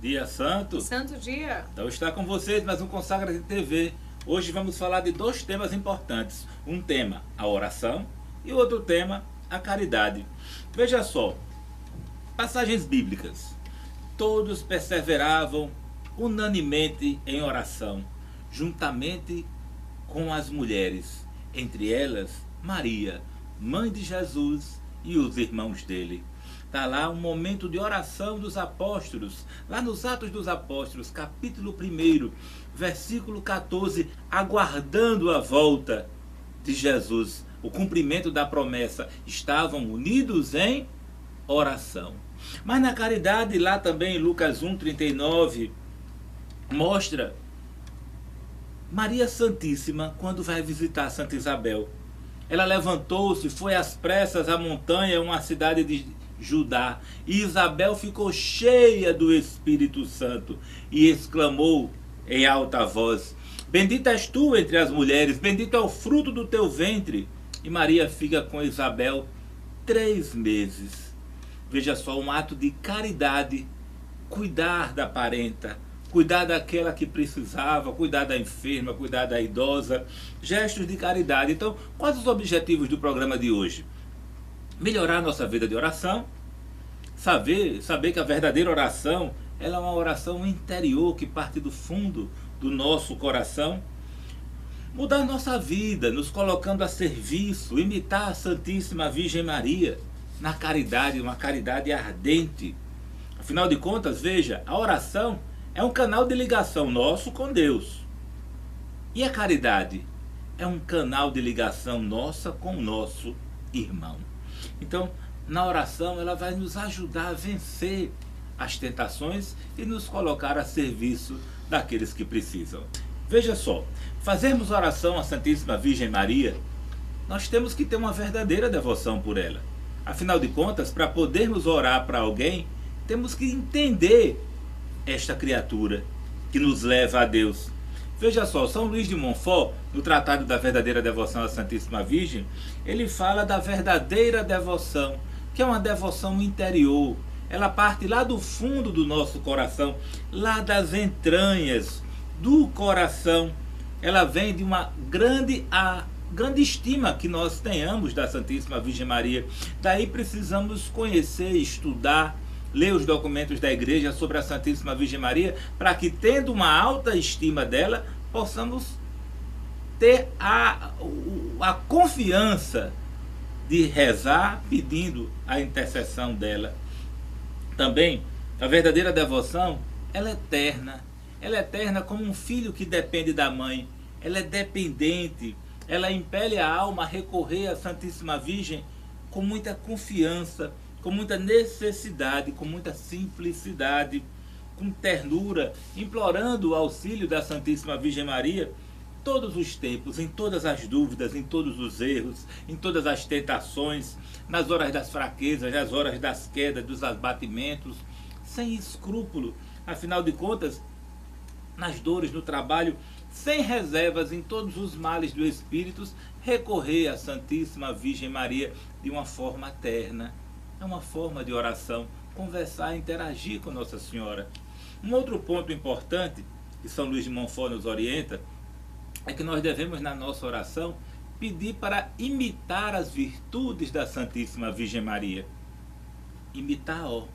Dia Santo. Santo dia. Então está com vocês mais um Consagra TV. Hoje vamos falar de dois temas importantes. Um tema, a oração, e outro tema, a caridade. Veja só, passagens bíblicas. Todos perseveravam unanimemente em oração, juntamente com as mulheres, entre elas Maria, mãe de Jesus, e os irmãos dele. Está lá um momento de oração dos apóstolos, lá nos Atos dos Apóstolos, capítulo 1, versículo 14, aguardando a volta de Jesus, o cumprimento da promessa. Estavam unidos em oração. Mas na caridade, lá também, Lucas 1,39, mostra Maria Santíssima quando vai visitar Santa Isabel. Ela levantou-se, foi às pressas à montanha, uma cidade de Judá, e Isabel ficou cheia do Espírito Santo e exclamou em alta voz: Bendita és tu entre as mulheres, bendito é o fruto do teu ventre. E Maria fica com Isabel 3 meses. Veja só, um ato de caridade, cuidar da parenta, cuidar daquela que precisava, cuidar da enferma, cuidar da idosa, gestos de caridade. Então, quais os objetivos do programa de hoje? Melhorar nossa vida de oração, saber que a verdadeira oração, ela é uma oração interior que parte do fundo do nosso coração. Mudar nossa vida, nos colocando a serviço, imitar a Santíssima Virgem Maria na caridade, uma caridade ardente. Afinal de contas, veja, a oração é um canal de ligação nosso com Deus. E a caridade é um canal de ligação nossa com o nosso irmão. Então, na oração, ela vai nos ajudar a vencer as tentações e nos colocar a serviço daqueles que precisam. Veja só, fazermos oração à Santíssima Virgem Maria, nós temos que ter uma verdadeira devoção por ela. Afinal de contas, para podermos orar para alguém, temos que entender esta criatura que nos leva a Deus. Veja só, São Luís de Montfort, no Tratado da Verdadeira Devoção à Santíssima Virgem, ele fala da verdadeira devoção, que é uma devoção interior. Ela parte lá do fundo do nosso coração, lá das entranhas do coração. Ela vem de uma grande estima que nós tenhamos da Santíssima Virgem Maria. Daí precisamos conhecer, estudar, ler os documentos da igreja sobre a Santíssima Virgem Maria, para que, tendo uma alta estima dela, possamos ter a confiança de rezar pedindo a intercessão dela. Também, a verdadeira devoção, ela é eterna. Ela é eterna como um filho que depende da mãe. Ela é dependente. Ela impele a alma a recorrer à Santíssima Virgem com muita confiança, com muita necessidade, com muita simplicidade, com ternura, implorando o auxílio da Santíssima Virgem Maria todos os tempos, em todas as dúvidas, em todos os erros, em todas as tentações, nas horas das fraquezas, nas horas das quedas, dos abatimentos, sem escrúpulo, afinal de contas, nas dores, no trabalho, sem reservas, em todos os males do espírito, recorrer à Santíssima Virgem Maria de uma forma terna. É uma forma de oração, conversar, interagir com Nossa Senhora. Um outro ponto importante que São Luís de Montfort nos orienta é que nós devemos, na nossa oração, pedir para imitar as virtudes da Santíssima Virgem Maria. Imitar, ó,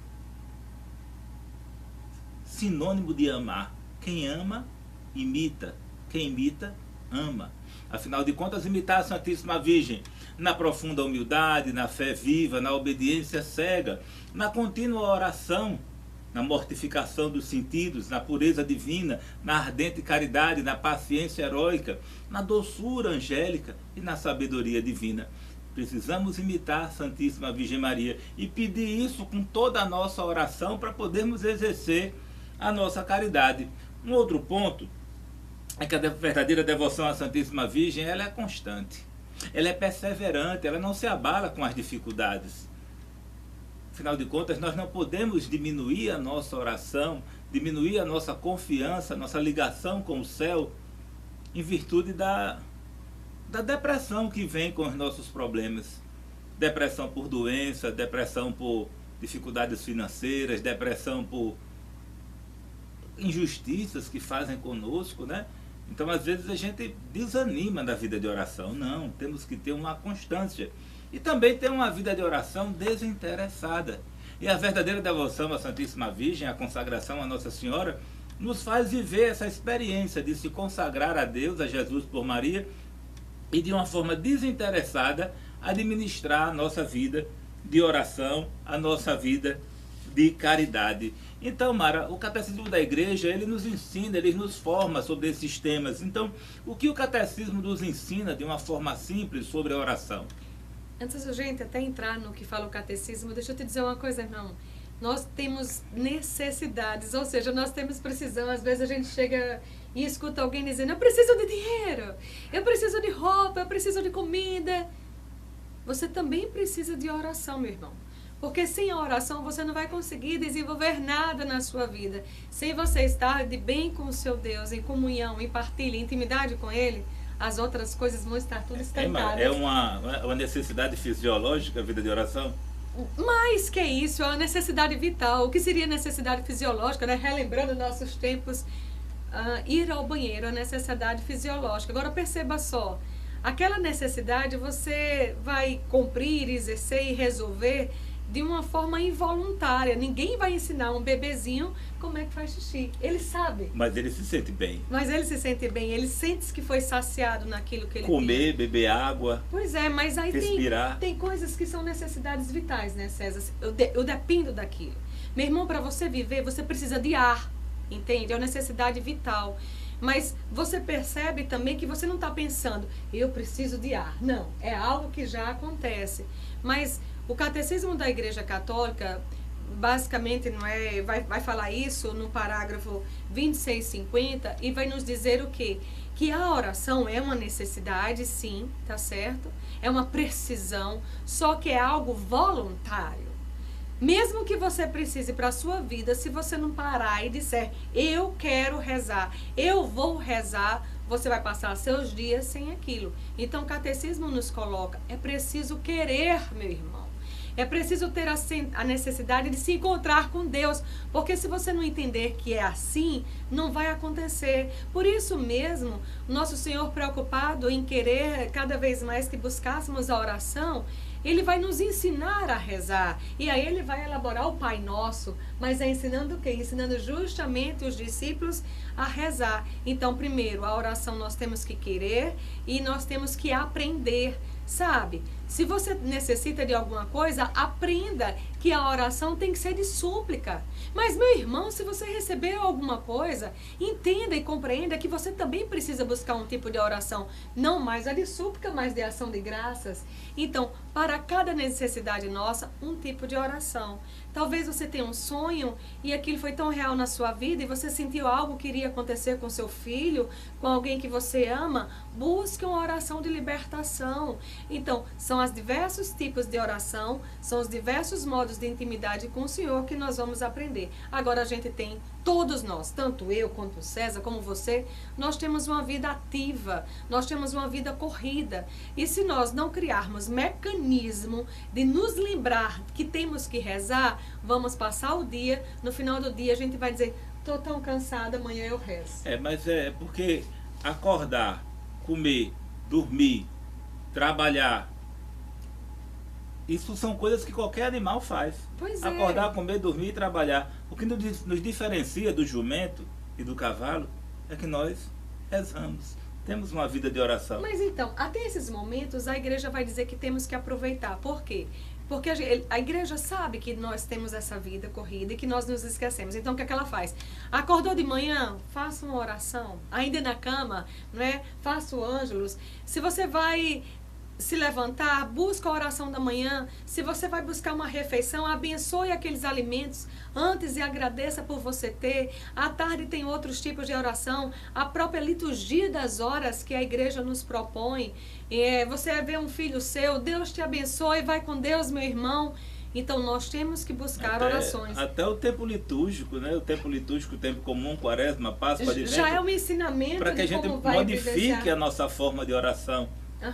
sinônimo de amar. Quem ama, imita. Quem imita, ama. Afinal de contas, imitar a Santíssima Virgem na profunda humildade, na fé viva, na obediência cega, na contínua oração, na mortificação dos sentidos, na pureza divina, na ardente caridade, na paciência heróica, na doçura angélica e na sabedoria divina. Precisamos imitar a Santíssima Virgem Maria e pedir isso com toda a nossa oração para podermos exercer a nossa caridade. Um outro ponto é que a verdadeira devoção à Santíssima Virgem, ela é constante, ela é perseverante, ela não se abala com as dificuldades. Afinal de contas, nós não podemos diminuir a nossa oração, diminuir a nossa confiança, a nossa ligação com o céu, em virtude da depressão que vem com os nossos problemas. Depressão por doença, depressão por dificuldades financeiras, depressão por injustiças que fazem conosco, né? Então, às vezes, a gente desanima da vida de oração. Não, temos que ter uma constância. E também ter uma vida de oração desinteressada. E a verdadeira devoção à Santíssima Virgem, a consagração à Nossa Senhora, nos faz viver essa experiência de se consagrar a Deus, a Jesus por Maria, e de uma forma desinteressada administrar a nossa vida de oração, a nossa vida de caridade. Então, Mara, o Catecismo da Igreja, ele nos ensina, ele nos forma sobre esses temas. Então, o que o Catecismo nos ensina de uma forma simples sobre a oração? Antes da gente até entrar no que fala o Catecismo, deixa eu te dizer uma coisa, irmão. Nós temos necessidades, ou seja, nós temos precisão. Às vezes a gente chega e escuta alguém dizendo: eu preciso de dinheiro, eu preciso de roupa, eu preciso de comida. Você também precisa de oração, meu irmão. Porque sem a oração você não vai conseguir desenvolver nada na sua vida. Sem você estar de bem com o seu Deus, em comunhão, em partilha, em intimidade com Ele, as outras coisas vão estar tudo estancadas. É uma necessidade fisiológica a vida de oração? Mais que isso, é uma necessidade vital. O que seria necessidade fisiológica, né? Relembrando nossos tempos, ir ao banheiro, a necessidade fisiológica. Agora perceba só, aquela necessidade você vai cumprir, exercer e resolver de uma forma involuntária. Ninguém vai ensinar um bebezinho como é que faz xixi. Ele sabe. Mas ele se sente bem. Mas ele se sente bem. Ele sente que foi saciado naquilo que ele comer, beber água. Pois é, mas aí tem coisas que são necessidades vitais, né, César? Eu dependo daquilo. Meu irmão, para você viver, você precisa de ar, entende? É uma necessidade vital. Mas você percebe também que você não está pensando, eu preciso de ar. Não, é algo que já acontece. Mas o Catecismo da Igreja Católica, basicamente, não é, vai falar isso no parágrafo 2650 e vai nos dizer o quê? Que a oração é uma necessidade, sim, tá certo? É uma precisão, só que é algo voluntário. Mesmo que você precise para a sua vida, se você não parar e disser, eu quero rezar, eu vou rezar, você vai passar seus dias sem aquilo. Então o Catecismo nos coloca, é preciso querer, meu irmão. É preciso ter a necessidade de se encontrar com Deus, porque se você não entender que é assim, não vai acontecer. Por isso mesmo, nosso Senhor, preocupado em querer cada vez mais que buscássemos a oração, Ele vai nos ensinar a rezar. E aí Ele vai elaborar o Pai Nosso, mas é ensinando o quê? Ensinando justamente os discípulos a rezar. Então, primeiro, a oração nós temos que querer e nós temos que aprender. Sabe, se você necessita de alguma coisa, aprenda que a oração tem que ser de súplica. Mas, meu irmão, se você recebeu alguma coisa, entenda e compreenda que você também precisa buscar um tipo de oração. Não mais a de súplica, mas de ação de graças. Então, para cada necessidade nossa, um tipo de oração. Talvez você tenha um sonho e aquilo foi tão real na sua vida e você sentiu algo que iria acontecer com seu filho, com alguém que você ama. Busque uma oração de libertação. Então, são os diversos tipos de oração, são os diversos modos de intimidade com o Senhor que nós vamos aprender. Agora a gente tem, todos nós, tanto eu quanto o César, como você, nós temos uma vida ativa, nós temos uma vida corrida. E se nós não criarmos mecanismo de nos lembrar que temos que rezar, vamos passar o dia, no final do dia a gente vai dizer, estou tão cansada, amanhã eu rezo. Mas é porque acordar, comer, dormir, trabalhar, isso são coisas que qualquer animal faz. Pois é. Acordar, comer, dormir e trabalhar. O que nos diferencia do jumento e do cavalo é que nós rezamos. Temos uma vida de oração. Mas então, até esses momentos, a igreja vai dizer que temos que aproveitar. Por quê? Porque a igreja sabe que nós temos essa vida corrida e que nós nos esquecemos. Então, o que é que ela faz? Acordou de manhã, faça uma oração. Ainda na cama, não é? Faça o ângelus. Se você vai se levantar, busca a oração da manhã. Se você vai buscar uma refeição, abençoe aqueles alimentos antes e agradeça por você ter. À tarde tem outros tipos de oração. A própria liturgia das horas que a igreja nos propõe. Você vê um filho seu, Deus te abençoe, vai com Deus, meu irmão. Então nós temos que buscar orações. Até o tempo litúrgico, né? O tempo litúrgico, o tempo comum, quaresma, Páscoa, Advento. Já é um ensinamento para que a gente modifique a nossa forma de oração.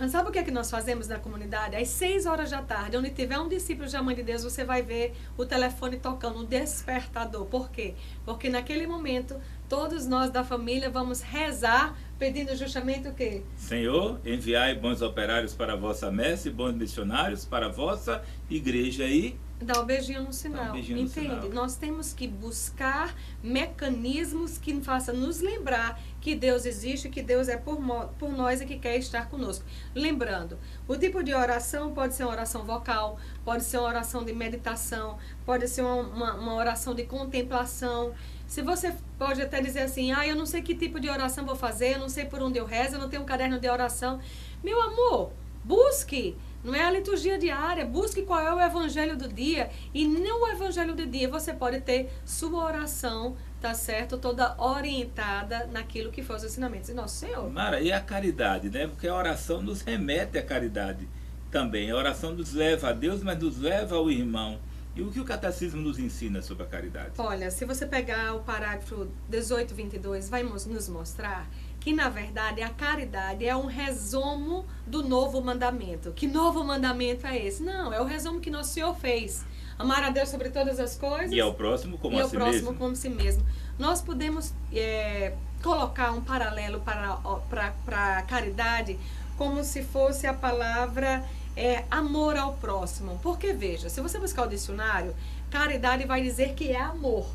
Sabe o que é que nós fazemos na comunidade? Às 6 horas da tarde, onde tiver um discípulo da Mãe de Deus, você vai ver o telefone tocando, um despertador. Por quê? Porque naquele momento, todos nós da família vamos rezar, pedindo justamente o quê? Senhor, enviai bons operários para a vossa messe, bons missionários para a vossa igreja e... Dá o beijinho no sinal, beijinho no entende? sinal. Nós temos que buscar mecanismos que façam nos lembrar que Deus existe, que Deus é por nós e que quer estar conosco. Lembrando, o tipo de oração pode ser uma oração vocal, pode ser uma oração de meditação, pode ser uma oração de contemplação. Se você pode até dizer assim, eu não sei que tipo de oração vou fazer, eu não sei por onde eu rezo, eu não tenho um caderno de oração. Meu amor, busque! Não é a liturgia diária, busque qual é o evangelho do dia. E no evangelho do dia você pode ter sua oração, tá certo? Toda orientada naquilo que for os ensinamentos de Nosso Senhor. Mara, e a caridade, né? Porque a oração nos remete à caridade também. A oração nos leva a Deus, mas nos leva ao irmão. E o que o catecismo nos ensina sobre a caridade? Olha, se você pegar o parágrafo 1822, vai nos mostrar que, na verdade, a caridade é um resumo do novo mandamento. Que novo mandamento é esse? Não, é o resumo que Nosso Senhor fez. Amar a Deus sobre todas as coisas. E ao próximo como a si mesmo. E ao próximo como si mesmo. Nós podemos colocar um paralelo para a caridade como se fosse a palavra amor ao próximo. Porque, veja, se você buscar o dicionário, caridade vai dizer que é amor.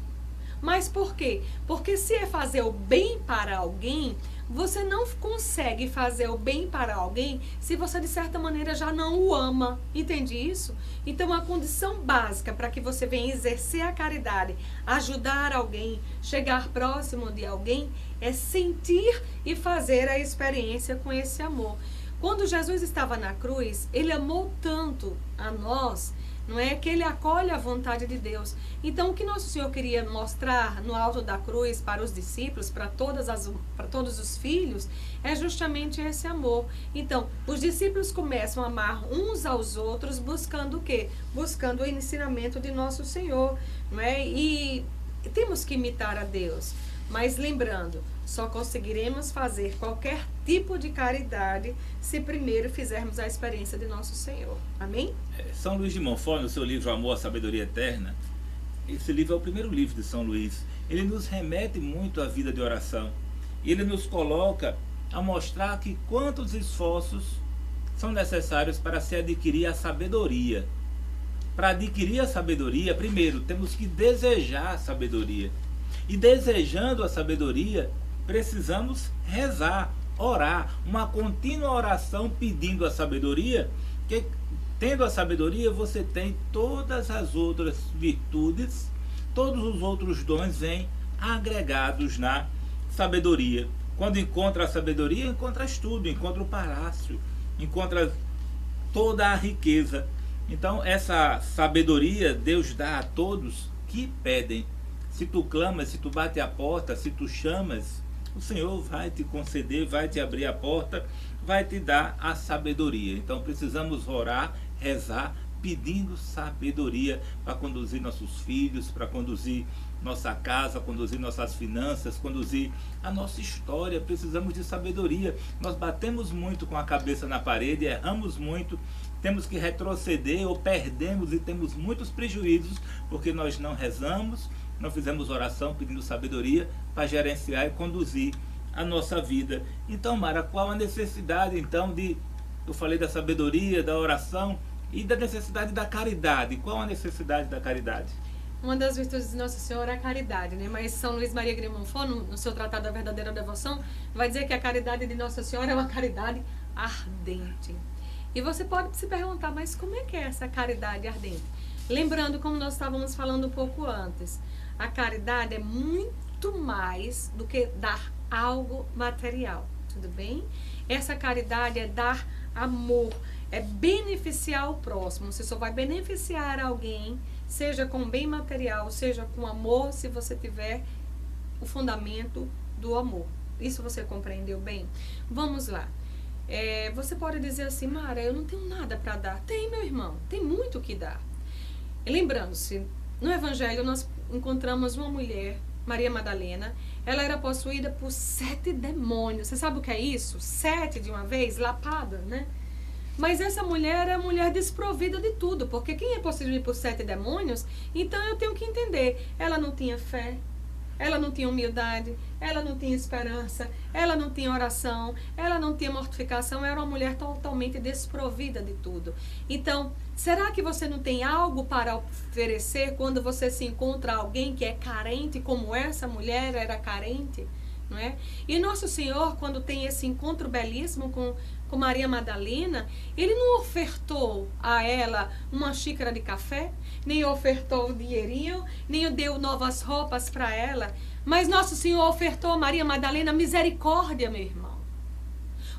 Mas por quê? Porque se é fazer o bem para alguém, você não consegue fazer o bem para alguém se você, de certa maneira, já não o ama. Entende isso? Então, a condição básica para que você venha exercer a caridade, ajudar alguém, chegar próximo de alguém, é sentir e fazer a experiência com esse amor. Quando Jesus estava na cruz, ele amou tanto a nós, não é, que ele acolhe a vontade de Deus. Então, o que Nosso Senhor queria mostrar no alto da cruz para os discípulos, para todos os filhos, é justamente esse amor. Então, os discípulos começam a amar uns aos outros, buscando o quê? Buscando o ensinamento de Nosso Senhor, não é? E temos que imitar a Deus. Mas lembrando, só conseguiremos fazer qualquer tipo de caridade se primeiro fizermos a experiência de Nosso Senhor. Amém? São Luís de Montfort, no seu livro Amor, a Sabedoria Eterna, esse livro é o primeiro livro de São Luís. Ele nos remete muito à vida de oração. E ele nos coloca a mostrar que quantos esforços são necessários para se adquirir a sabedoria. Para adquirir a sabedoria, primeiro, temos que desejar a sabedoria. E desejando a sabedoria, precisamos rezar, orar, uma contínua oração pedindo a sabedoria, que tendo a sabedoria você tem todas as outras virtudes, todos os outros dons vêm agregados na sabedoria. Quando encontra a sabedoria, encontras tudo, encontra o palácio, encontra toda a riqueza. Então essa sabedoria Deus dá a todos que pedem. Se tu clamas, se tu bate a porta, se tu chamas, o Senhor vai te conceder, vai te abrir a porta, vai te dar a sabedoria. Então precisamos orar, rezar, pedindo sabedoria para conduzir nossos filhos, para conduzir nossa casa, conduzir nossas finanças, conduzir a nossa história. Precisamos de sabedoria. Nós batemos muito com a cabeça na parede, erramos muito, temos que retroceder ou perdemos e temos muitos prejuízos porque nós não rezamos, não fizemos oração pedindo sabedoria para gerenciar e conduzir a nossa vida. Então, Mara, qual a necessidade então eu falei da sabedoria, da oração e da necessidade da caridade? Qual a necessidade da caridade? Uma das virtudes de Nossa Senhora é a caridade, né? Mas São Luís Maria de Montfort, no seu Tratado da Verdadeira Devoção, vai dizer que a caridade de Nossa Senhora é uma caridade ardente. E você pode se perguntar, mas como é que é essa caridade ardente? Lembrando, como nós estávamos falando um pouco antes, a caridade é muito mais do que dar algo material, tudo bem? Essa caridade é dar amor, é beneficiar o próximo. Você só vai beneficiar alguém, seja com bem material, seja com amor, se você tiver o fundamento do amor. Isso você compreendeu bem? Vamos lá. Você pode dizer assim, Mara, eu não tenho nada para dar. Tem, meu irmão, tem muito o que dar. E lembrando-se, no Evangelho nós encontramos uma mulher Maria Madalena, ela era possuída por 7 demônios. Você sabe o que é isso? 7 de uma vez, lapada, né? Mas essa mulher é mulher desprovida de tudo, porque quem é possuído por 7 demônios, então eu tenho que entender, ela não tinha fé, ela não tinha humildade, ela não tinha esperança, ela não tinha oração, ela não tinha mortificação, era uma mulher totalmente desprovida de tudo. Então, será que você não tem algo para oferecer quando você se encontra alguém que é carente, como essa mulher era carente? Não é? E Nosso Senhor, quando tem esse encontro belíssimo com Maria Madalena, ele não ofertou a ela uma xícara de café, nem ofertou um dinheirinho, nem deu novas roupas para ela, mas Nosso Senhor ofertou a Maria Madalena misericórdia, meu irmão.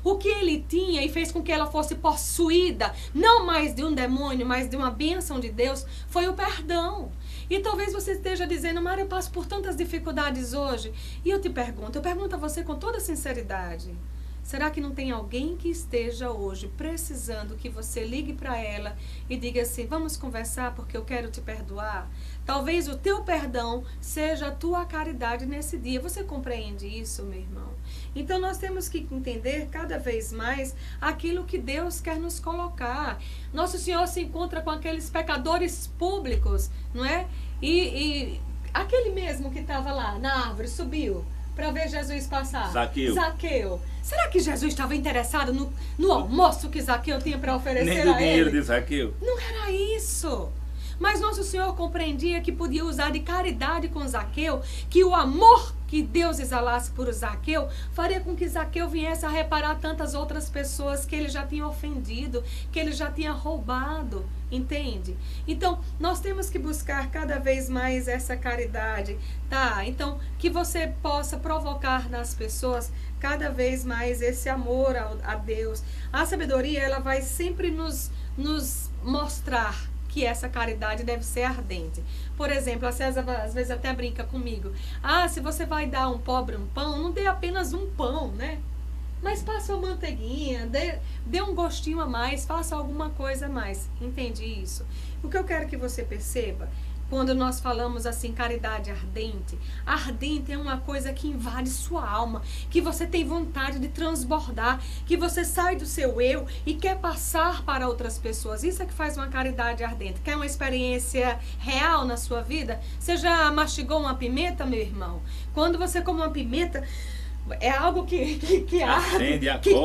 O que ele tinha e fez com que ela fosse possuída, não mais de um demônio, mas de uma bênção de Deus, foi o perdão. E talvez você esteja dizendo, Mário, eu passo por tantas dificuldades hoje. E eu pergunto a você com toda sinceridade, será que não tem alguém que esteja hoje precisando que você ligue para ela e diga assim, vamos conversar porque eu quero te perdoar? Talvez o teu perdão seja a tua caridade nesse dia. Você compreende isso, meu irmão? Então nós temos que entender cada vez mais aquilo que Deus quer nos colocar. Nosso Senhor se encontra com aqueles pecadores públicos, não é? E aquele mesmo que estava lá na árvore subiu para ver Jesus passar. Zaqueu. Será que Jesus estava interessado no almoço que Zaqueu tinha para oferecer nem a do ele? dinheiro de Zaqueu. Não era isso. Mas Nosso Senhor compreendia que podia usar de caridade com Zaqueu, que o amor que Deus exalasse por Zaqueu faria com que Zaqueu viesse a reparar tantas outras pessoas que ele já tinha ofendido, que ele já tinha roubado, entende? Então, nós temos que buscar cada vez mais essa caridade, tá? Então, que você possa provocar nas pessoas cada vez mais esse amor a Deus. A sabedoria, ela vai sempre nos mostrar que essa caridade deve ser ardente. Por exemplo, a César às vezes até brinca comigo. Se você vai dar a um pobre um pão, não dê apenas um pão, né? Mas faça uma manteiguinha, dê um gostinho a mais, faça alguma coisa a mais. Entende isso? O que eu quero que você perceba, quando nós falamos assim, caridade ardente, ardente é uma coisa que invade sua alma, que você tem vontade de transbordar, que você sai do seu eu e quer passar para outras pessoas. Isso é que faz uma caridade ardente. Quer uma experiência real na sua vida? Você já mastigou uma pimenta, meu irmão? Quando você come uma pimenta, é algo que arde,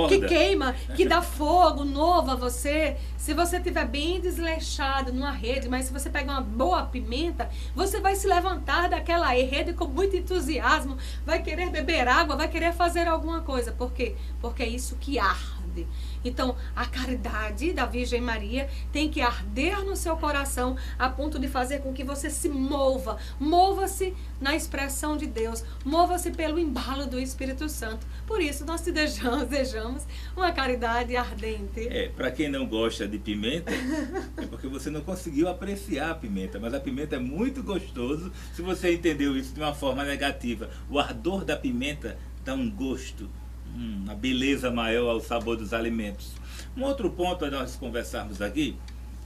que queima, que dá fogo novo a você. Se você estiver bem desleixado numa rede, mas se você pegar uma boa pimenta, você vai se levantar daquela rede com muito entusiasmo, vai querer beber água, vai querer fazer alguma coisa. Por quê? Porque é isso que arde. Então, a caridade da Virgem Maria tem que arder no seu coração a ponto de fazer com que você se mova. Mova-se na expressão de Deus. Mova-se pelo embalo do Espírito Santo. Por isso, nós te desejamos uma caridade ardente. Para quem não gosta de pimenta, é porque você não conseguiu apreciar a pimenta. Mas a pimenta é muito gostoso se você entendeu isso de uma forma negativa. O ardor da pimenta dá um gosto, uma beleza maior ao sabor dos alimentos. Um outro ponto a nós conversarmos aqui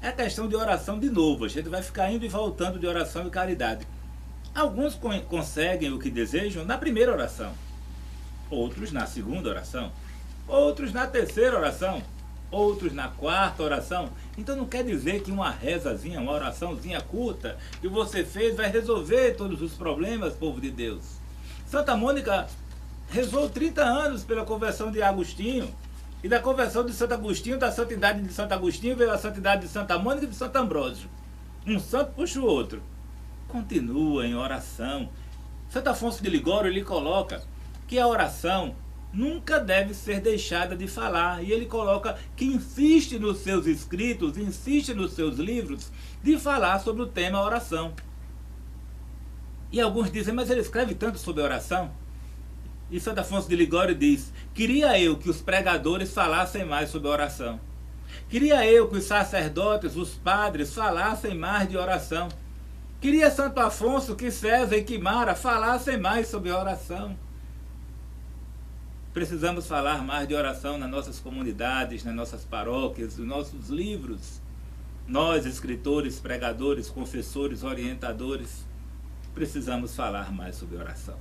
é a questão de oração de novo. A gente vai ficar indo e voltando de oração e caridade. Alguns conseguem o que desejam na primeira oração, outros na segunda oração, outros na terceira oração, outros na quarta oração. Então não quer dizer que uma rezazinha, uma oraçãozinha curta que você fez vai resolver todos os problemas, povo de Deus. Santa Mônica rezou 30 anos pela conversão de Agostinho. E da conversão de Santo Agostinho, da santidade de Santo Agostinho, veio a santidade de Santa Mônica e de Santo Ambrósio. Um santo puxa o outro. Continua em oração. Santo Afonso de Ligório, ele coloca que a oração nunca deve ser deixada de falar. E ele coloca que insiste nos seus escritos, insiste nos seus livros, de falar sobre o tema oração. E alguns dizem, mas ele escreve tanto sobre oração? E Santo Afonso de Ligório diz, queria eu que os pregadores falassem mais sobre oração. Queria eu que os sacerdotes, os padres, falassem mais de oração. Queria Santo Afonso que César e que Mara falassem mais sobre oração. Precisamos falar mais de oração nas nossas comunidades, nas nossas paróquias, nos nossos livros. Nós, escritores, pregadores, confessores, orientadores. precisamos falar mais sobre oração.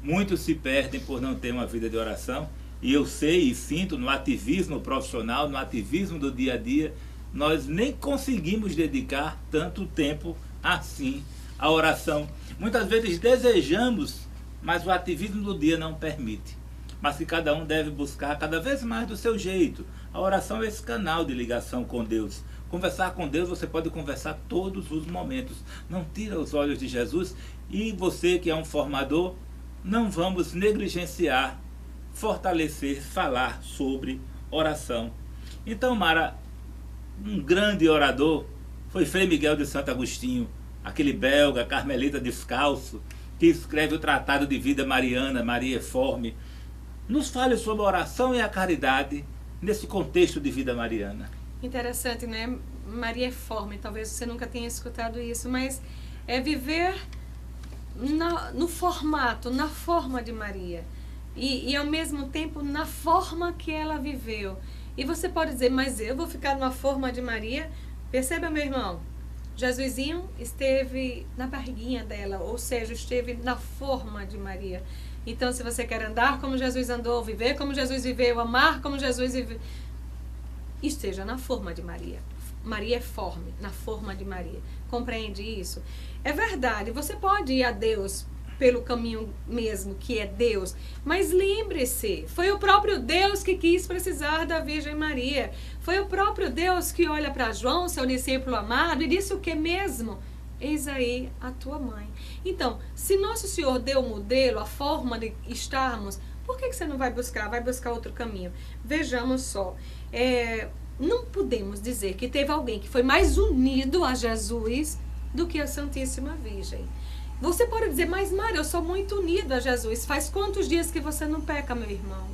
Muitos se perdem por não ter uma vida de oração, e eu sei e sinto no ativismo profissional, no ativismo do dia a dia, nós nem conseguimos dedicar tanto tempo assim à oração. Muitas vezes desejamos, mas o ativismo do dia não permite. Mas que cada um deve buscar cada vez mais do seu jeito. A oração é esse canal de ligação com Deus. Conversar com Deus, você pode conversar todos os momentos. Não tira os olhos de Jesus. E você que é um formador, não vamos negligenciar, fortalecer, falar sobre oração. Então, Mara, um grande orador foi Frei Miguel de Santo Agostinho, aquele belga, carmelita descalço, que escreve o Tratado de Vida Mariana, Marieforme. Nos fale sobre a oração e a caridade nesse contexto de vida mariana. Interessante, né? Marieforme, talvez você nunca tenha escutado isso, mas é viver no formato, na forma de Maria. E ao mesmo tempo na forma que ela viveu. E você pode dizer, mas eu vou ficar numa forma de Maria? Perceba, meu irmão, Jesusinho esteve na barriguinha dela, ou seja, esteve na forma de Maria. Então, se você quer andar como Jesus andou, viver como Jesus viveu, amar como Jesus viveu, esteja na forma de Maria. Maria é forme, na forma de Maria. Compreende isso? É verdade, você pode ir a Deus pelo caminho mesmo, que é Deus. Mas lembre-se, foi o próprio Deus que quis precisar da Virgem Maria. Foi o próprio Deus que olha para João, seu discípulo amado, e disse o que mesmo? Eis aí a tua mãe. Então, se Nosso Senhor deu o modelo, a forma de estarmos, por que você não vai buscar? Vai buscar outro caminho. Vejamos só. Não podemos dizer que teve alguém que foi mais unido a Jesus do que a Santíssima Virgem. Você pode dizer, mas Maria, eu sou muito unido a Jesus. Faz quantos dias que você não peca, meu irmão?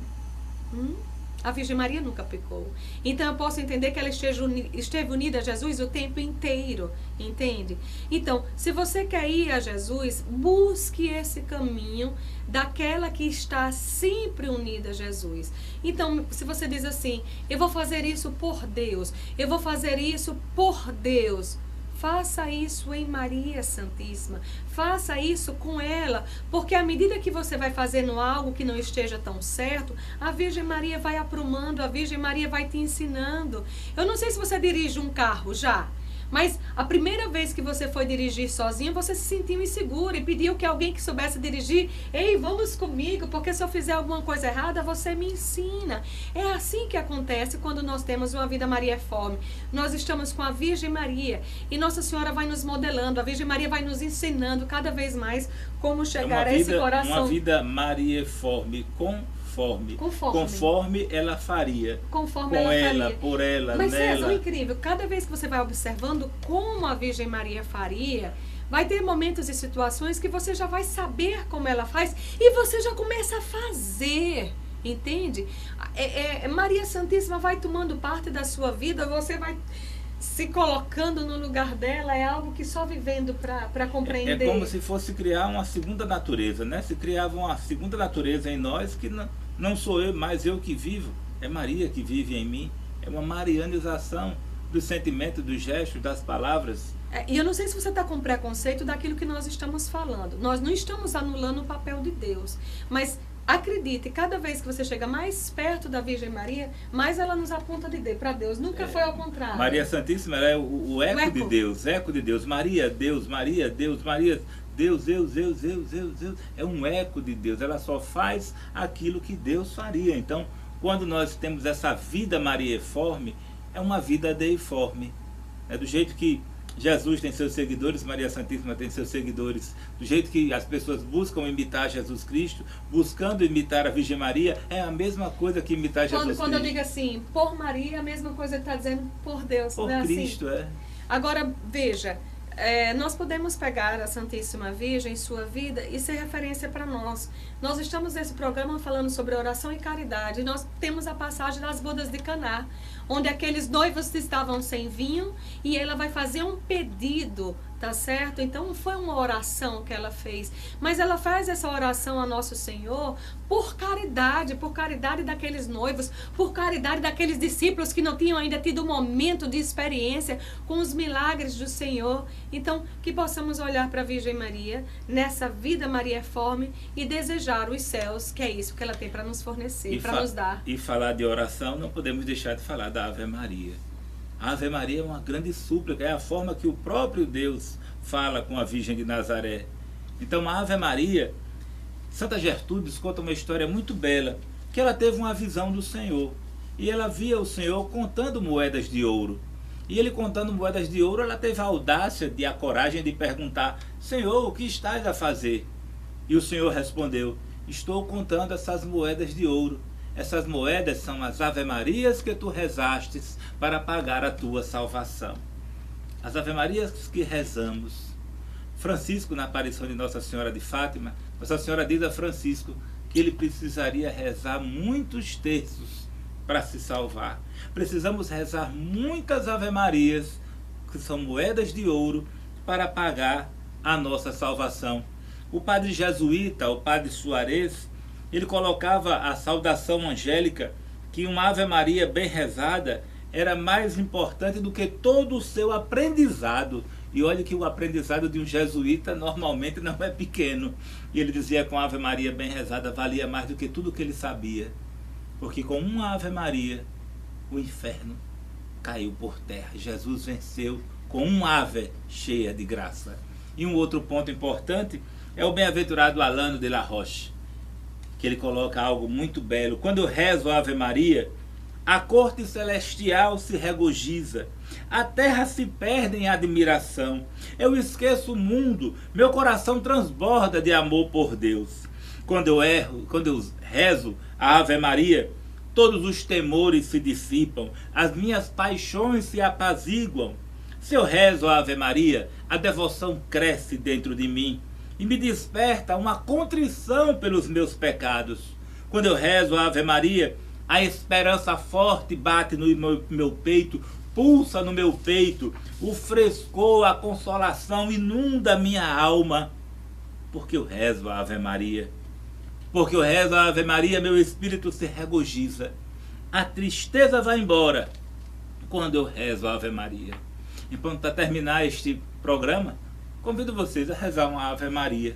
A Virgem Maria nunca pecou. Então eu posso entender que ela esteve unida a Jesus o tempo inteiro, entende? Então, se você quer ir a Jesus, busque esse caminho daquela que está sempre unida a Jesus. Então, se você diz assim, eu vou fazer isso por Deus, eu vou fazer isso por Deus, faça isso em Maria Santíssima. Faça isso com ela. Porque à medida que você vai fazendo algo que não esteja tão certo, a Virgem Maria vai aprumando, a Virgem Maria vai te ensinando. Eu não sei se você dirige um carro já, mas a primeira vez que você foi dirigir sozinho, você se sentiu inseguro e pediu que alguém que soubesse dirigir, ei, vamos comigo, porque se eu fizer alguma coisa errada, você me ensina. É assim que acontece quando nós temos uma vida marieforme. Nós estamos com a Virgem Maria e Nossa Senhora vai nos modelando, a Virgem Maria vai nos ensinando cada vez mais como chegar a esse coração. Uma vida marieforme, conforme ela faria. Conforme com ela faria. Por ela, mas nela. César, é incrível. Cada vez que você vai observando como a Virgem Maria faria, vai ter momentos e situações que você já vai saber como ela faz e você já começa a fazer. Entende? Maria Santíssima vai tomando parte da sua vida, você vai se colocando no lugar dela, é algo que só vivendo para compreender. É como se fosse criar uma segunda natureza, né? Se criava uma segunda natureza em nós que não sou eu, mas eu que vivo, é Maria que vive em mim. É uma marianização do sentimento, dos gestos, das palavras. E eu não sei se você está com preconceito daquilo que nós estamos falando. Nós não estamos anulando o papel de Deus, mas acredite, cada vez que você chega mais perto da Virgem Maria, mais ela nos aponta para Deus. Nunca foi ao contrário. Maria Santíssima, ela é o eco de Deus, eco de Deus. Maria, Deus, Maria, Deus, Maria, Deus, Deus, Deus, Deus, Deus, Deus. É um eco de Deus. Ela só faz aquilo que Deus faria. Então, quando nós temos essa vida marieforme, é uma vida deiforme. É do jeito que Jesus tem seus seguidores, Maria Santíssima tem seus seguidores. Do jeito que as pessoas buscam imitar Jesus Cristo, buscando imitar a Virgem Maria, é a mesma coisa que imitar Jesus Cristo. Quando eu digo assim, por Maria, a mesma coisa que está dizendo por Deus. Por Cristo, assim? Agora, veja, nós podemos pegar a Santíssima Virgem, sua vida, e ser referência para nós. Nós estamos nesse programa falando sobre oração e caridade. Nós temos a passagem das bodas de Caná, onde aqueles noivos estavam sem vinho e ela vai fazer um pedido tá certo? Então foi uma oração que ela fez, mas ela faz essa oração a Nosso Senhor por caridade daqueles noivos, por caridade daqueles discípulos que não tinham ainda tido um momento de experiência com os milagres do Senhor. Então, que possamos olhar para a Virgem Maria, nessa vida mariaforme, e desejar os céus, que é isso que ela tem para nos fornecer, para nos dar. E falar de oração, não podemos deixar de falar da Ave Maria. A Ave Maria é uma grande súplica, é a forma que o próprio Deus fala com a Virgem de Nazaré. Então a Ave Maria, Santa Gertrudes conta uma história muito bela, que ela teve uma visão do Senhor, e ela via o Senhor contando moedas de ouro. E ele contando moedas de ouro, ela teve a audácia, a coragem de perguntar: Senhor, o que estás a fazer? E o Senhor respondeu: estou contando essas moedas de ouro. Essas moedas são as Ave-Marias que tu rezastes para pagar a tua salvação. As Ave-Marias que rezamos. Francisco, na aparição de Nossa Senhora de Fátima, Nossa Senhora diz a Francisco que ele precisaria rezar muitos terços para se salvar. Precisamos rezar muitas Ave-Marias, que são moedas de ouro, para pagar a nossa salvação. O padre jesuíta, o padre Suarez, ele colocava a saudação angélica, que uma Ave Maria bem rezada era mais importante do que todo o seu aprendizado. E olha que o aprendizado de um jesuíta normalmente não é pequeno. E ele dizia que uma Ave Maria bem rezada valia mais do que tudo que ele sabia. Porque com uma Ave Maria, o inferno caiu por terra. Jesus venceu com um ave cheia de graça. E um outro ponto importante é o bem-aventurado Alano de la Roche, que ele coloca algo muito belo. Quando eu rezo a Ave Maria, a corte celestial se regozija, a terra se perde em admiração. Eu esqueço o mundo, meu coração transborda de amor por Deus. Quando eu rezo a Ave Maria, todos os temores se dissipam, as minhas paixões se apaziguam. Se eu rezo a Ave Maria, a devoção cresce dentro de mim e me desperta uma contrição pelos meus pecados. Quando eu rezo a Ave Maria, a esperança forte bate no meu peito, pulsa no meu peito, o frescor, a consolação inunda minha alma, porque eu rezo a Ave Maria. Porque eu rezo a Ave Maria, meu espírito se regozija. A tristeza vai embora quando eu rezo a Ave Maria. Então, para terminar este programa, convido vocês a rezar uma Ave Maria.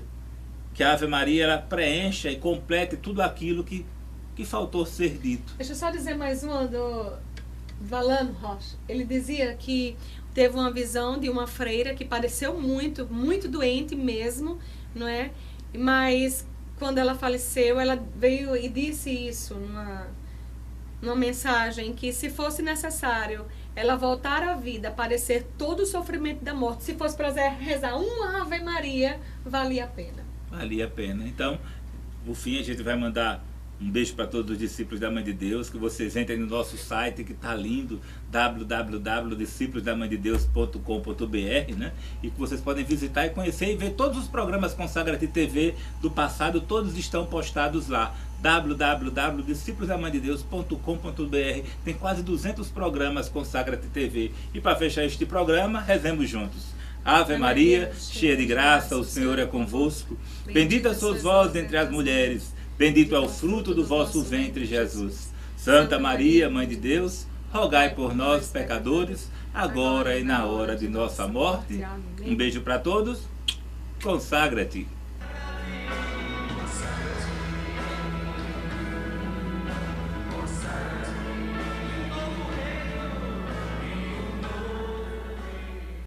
Que a Ave Maria ela preencha e complete tudo aquilo que faltou ser dito. Deixa eu só dizer mais uma do Valano Rocha. Ele dizia que teve uma visão de uma freira que padeceu muito, muito doente mesmo, não é? Mas quando ela faleceu, ela veio e disse isso numa mensagem, que se fosse necessário ela voltar à vida, padecer todo o sofrimento da morte, se fosse para rezar uma Ave Maria, valia a pena. Valia a pena. Então, no fim, a gente vai mandar um beijo para todos os discípulos da Mãe de Deus, que vocês entrem no nosso site, que está lindo, www.disciplosdamandedeus.com.br, né? E que vocês podem visitar e conhecer e ver todos os programas Consagra-te TV do passado, todos estão postados lá. www.disciplosdamandedeus.com.br. Tem quase 200 programas Consagra-te TV. E para fechar este programa, rezemos juntos. Ave Maria, cheia de graça, o Senhor é convosco. Bendita sois vós entre as mulheres, bendito é o fruto do vosso ventre, Jesus. Santa Maria, Mãe de Deus, rogai por nós, pecadores, agora e na hora de nossa morte. Um beijo para todos. Consagra-te.